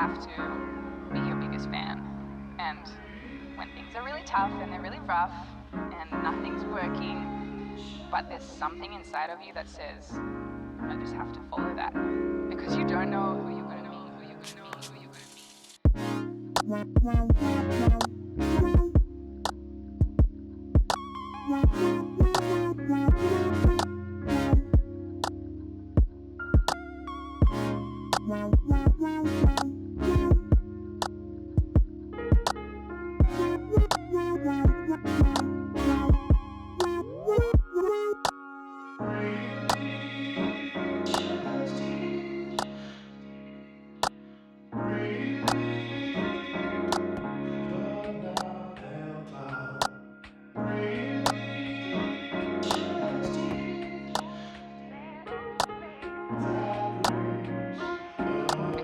have to be your biggest fan. And when things are really tough and they're really rough and nothing's working, but there's something inside of you that says, I just have to follow that. Because you don't know who you're going to meet, who you're going to meet, who you're going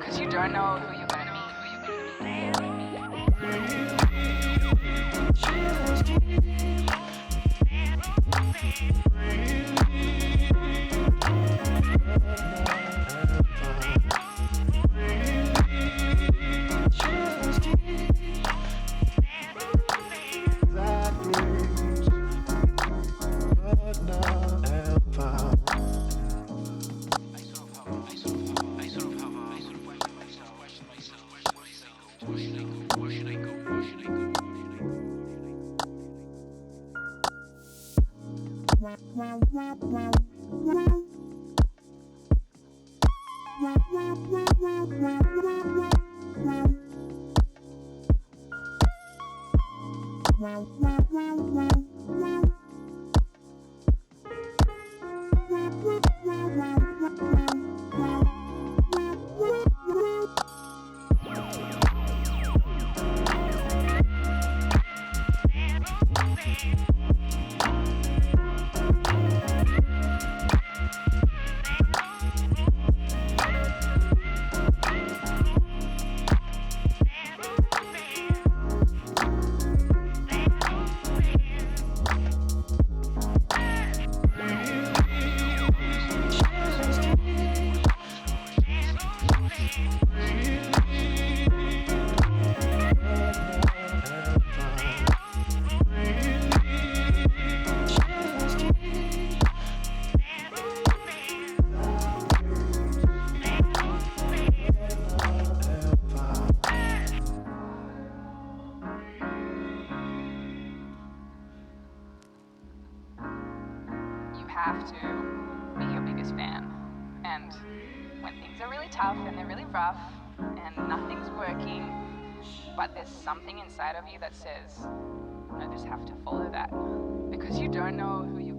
because you don't know who you're going to meet, who you're going to meet. Have to be your biggest fan. And when things are really tough and they're really rough and nothing's working, but there's something inside of you that says, I just have to follow that. Because you don't know who you're